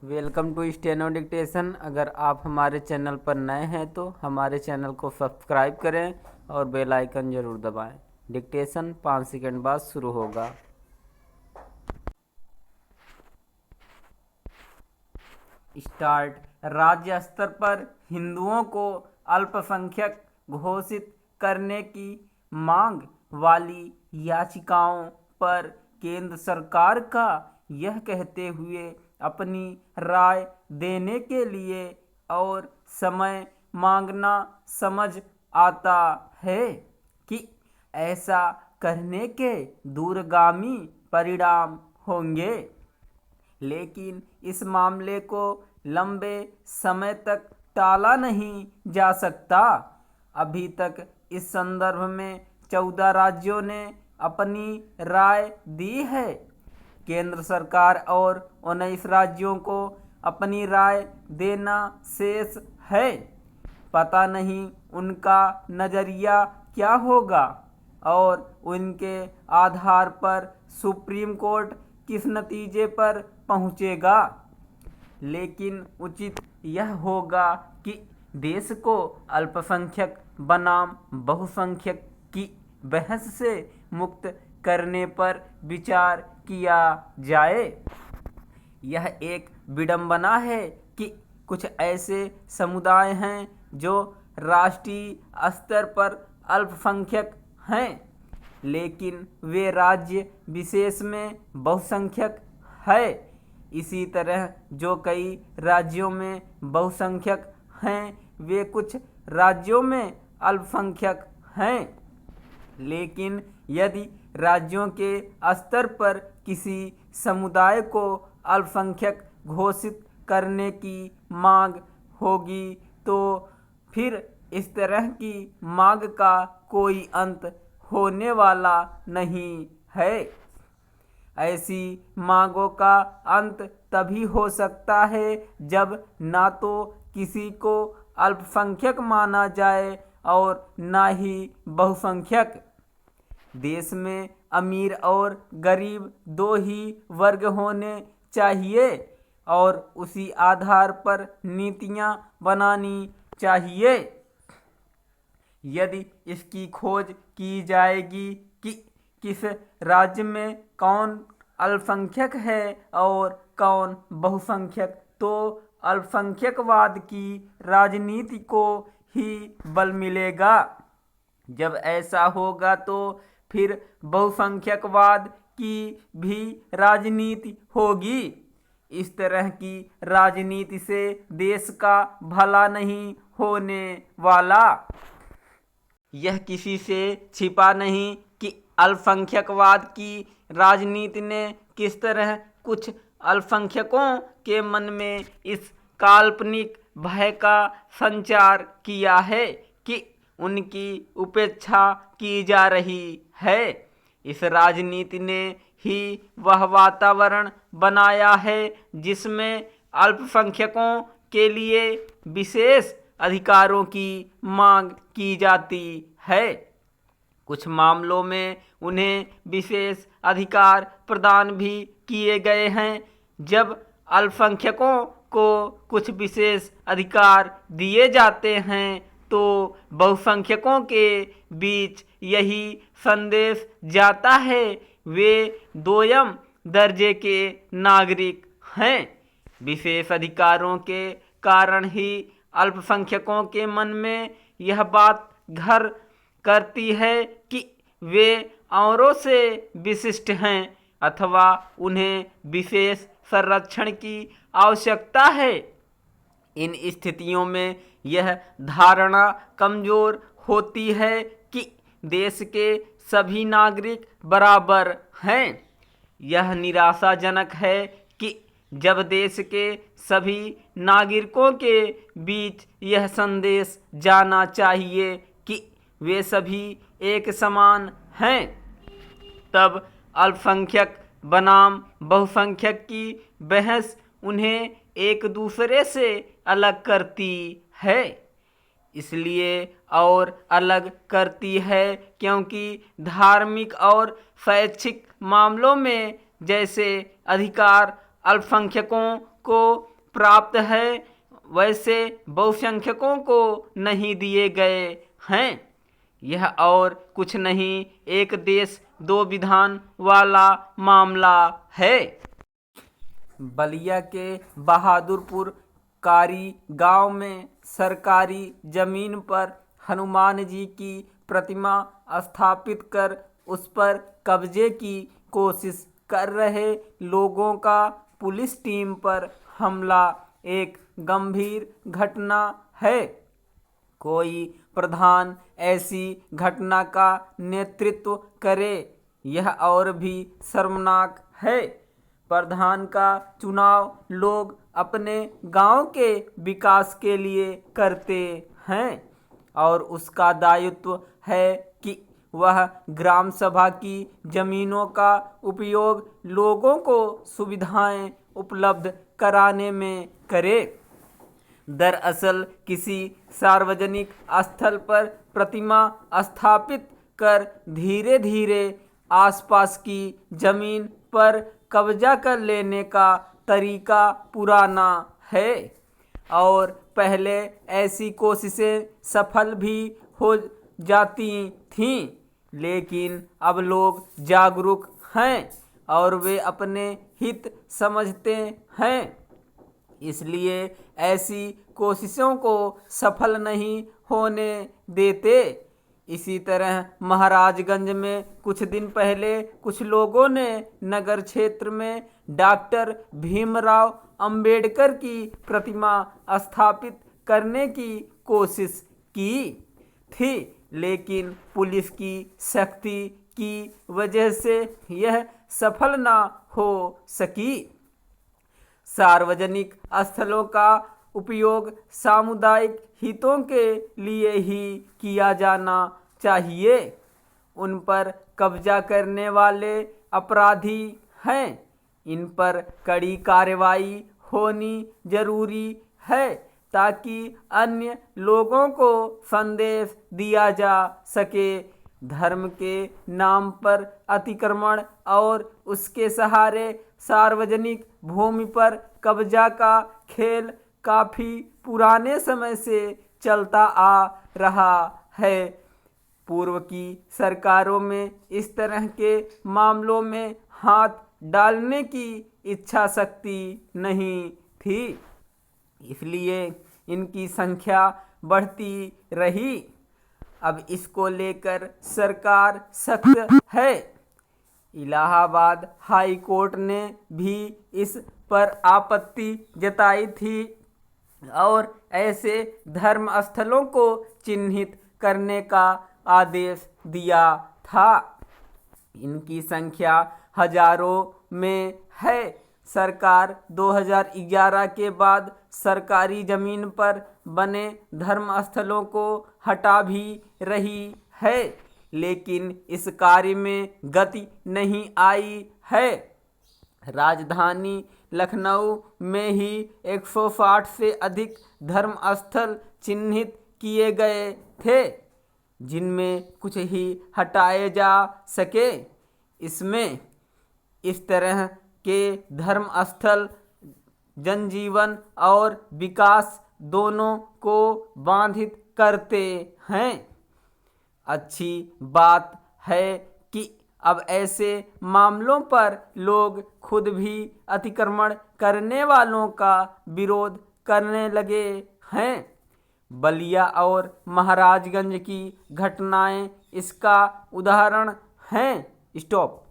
Welcome to steno dictation. अगर आप हमारे चैनल पर नए हैं तो हमारे चैनल को सब्सक्राइब करें और बेल आइकन ज़रूर दबाएं। डिक्टेशन 5 सेकंड बाद शुरू होगा। स्टार्ट। राज्य स्तर पर हिंदुओं को अल्पसंख्यक घोषित करने की मांग वाली याचिकाओं पर केंद्र सरकार का यह कहते हुए अपनी राय देने के लिए और समय मांगना समझ आता है कि ऐसा करने के दूरगामी परिणाम होंगे, लेकिन इस मामले को लंबे समय तक टाला नहीं जा सकता। अभी तक इस संदर्भ में 14 राज्यों ने अपनी राय दी है। केंद्र सरकार और 19 राज्यों को अपनी राय देना शेष है। पता नहीं उनका नज़रिया क्या होगा और उनके आधार पर सुप्रीम कोर्ट किस नतीजे पर पहुंचेगा, लेकिन उचित यह होगा कि देश को अल्पसंख्यक बनाम बहुसंख्यक की बहस से मुक्त करने पर विचार किया जाए। यह एक विडंबना है कि कुछ ऐसे समुदाय हैं जो राष्ट्रीय स्तर पर अल्पसंख्यक हैं, लेकिन वे राज्य विशेष में बहुसंख्यक है। इसी तरह जो कई राज्यों में बहुसंख्यक हैं, वे कुछ राज्यों में अल्पसंख्यक हैं। लेकिन यदि राज्यों के स्तर पर किसी समुदाय को अल्पसंख्यक घोषित करने की मांग होगी तो फिर इस तरह की मांग का कोई अंत होने वाला नहीं है। ऐसी मांगों का अंत तभी हो सकता है जब ना तो किसी को अल्पसंख्यक माना जाए और ना ही बहुसंख्यक। देश में अमीर और गरीब दो ही वर्ग होने चाहिए और उसी आधार पर नीतियां बनानी चाहिए। यदि इसकी खोज की जाएगी कि किस राज्य में कौन अल्पसंख्यक है और कौन बहुसंख्यक, तो अल्पसंख्यकवाद की राजनीति को ही बल मिलेगा। जब ऐसा होगा तो फिर बहुसंख्यकवाद की भी राजनीति होगी। इस तरह की राजनीति से देश का भला नहीं होने वाला। यह किसी से छिपा नहीं कि अल्पसंख्यकवाद की राजनीति ने किस तरह कुछ अल्पसंख्यकों के मन में इस काल्पनिक भय का संचार किया है कि उनकी उपेक्षा की जा रही है। इस राजनीति ने ही वह वातावरण बनाया है जिसमें अल्पसंख्यकों के लिए विशेष अधिकारों की मांग की जाती है। कुछ मामलों में उन्हें विशेष अधिकार प्रदान भी किए गए हैं। जब अल्पसंख्यकों को कुछ विशेष अधिकार दिए जाते हैं तो बहुसंख्यकों के बीच यही संदेश जाता है वे दोयम दर्जे के नागरिक हैं। विशेष अधिकारों के कारण ही अल्पसंख्यकों के मन में यह बात घर करती है कि वे औरों से विशिष्ट हैं अथवा उन्हें विशेष संरक्षण की आवश्यकता है। इन स्थितियों में यह धारणा कमजोर होती है कि देश के सभी नागरिक बराबर हैं। यह निराशाजनक है कि जब देश के सभी नागरिकों के बीच यह संदेश जाना चाहिए कि वे सभी एक समान हैं, तब अल्पसंख्यक बनाम बहुसंख्यक की बहस उन्हें एक दूसरे से अलग करती है। इसलिए और अलग करती है क्योंकि धार्मिक और शैक्षिक मामलों में जैसे अधिकार अल्पसंख्यकों को प्राप्त है वैसे बहुसंख्यकों को नहीं दिए गए हैं। यह और कुछ नहीं, एक देश दो विधान वाला मामला है। बलिया के बहादुरपुर कारी गांव में सरकारी जमीन पर हनुमान जी की प्रतिमा स्थापित कर उस पर कब्जे की कोशिश कर रहे लोगों का पुलिस टीम पर हमला एक गंभीर घटना है। कोई प्रधान ऐसी घटना का नेतृत्व करे, यह और भी शर्मनाक है। प्रधान का चुनाव लोग अपने गांव के विकास के लिए करते हैं और उसका दायित्व है कि वह ग्राम सभा की जमीनों का उपयोग लोगों को सुविधाएं उपलब्ध कराने में करे। दरअसल किसी सार्वजनिक स्थल पर प्रतिमा स्थापित कर धीरे धीरे आसपास की जमीन पर कब्जा कर लेने का तरीका पुराना है और पहले ऐसी कोशिशें सफल भी हो जाती थीं, लेकिन अब लोग जागरूक हैं और वे अपने हित समझते हैं, इसलिए ऐसी कोशिशों को सफल नहीं होने देते। इसी तरह महाराजगंज में कुछ दिन पहले कुछ लोगों ने नगर क्षेत्र में डॉक्टर भीमराव अंबेडकर की प्रतिमा स्थापित करने की कोशिश की थी, लेकिन पुलिस की सख्ती की वजह से यह सफल ना हो सकी। सार्वजनिक स्थलों का उपयोग सामुदायिक हितों के लिए ही किया जाना चाहिए। उन पर कब्जा करने वाले अपराधी हैं, इन पर कड़ी कार्रवाई होनी जरूरी है ताकि अन्य लोगों को संदेश दिया जा सके। धर्म के नाम पर अतिक्रमण और उसके सहारे सार्वजनिक भूमि पर कब्जा का खेल काफी पुराने समय से चलता आ रहा है। पूर्व की सरकारों में इस तरह के मामलों में हाथ डालने की इच्छा शक्ति नहीं थी, इसलिए इनकी संख्या बढ़ती रही। अब इसको लेकर सरकार सख्त है। इलाहाबाद हाई कोर्ट ने भी इस पर आपत्ति जताई थी और ऐसे धर्म स्थलों को चिन्हित करने का आदेश दिया था। इनकी संख्या हजारों में है। सरकार 2011 के बाद सरकारी जमीन पर बने धर्म स्थलों को हटा भी रही है, लेकिन इस कार्य में गति नहीं आई है। राजधानी लखनऊ में ही 160 से अधिक धर्म स्थल चिन्हित किए गए थे, जिनमें कुछ ही हटाए जा सके। इसमें इस तरह के धर्म स्थल जनजीवन और विकास दोनों को बाधित करते हैं। अच्छी बात है कि अब ऐसे मामलों पर लोग खुद भी अतिक्रमण करने वालों का विरोध करने लगे हैं। बलिया और महाराजगंज की घटनाएं इसका उदाहरण हैं। स्टॉप।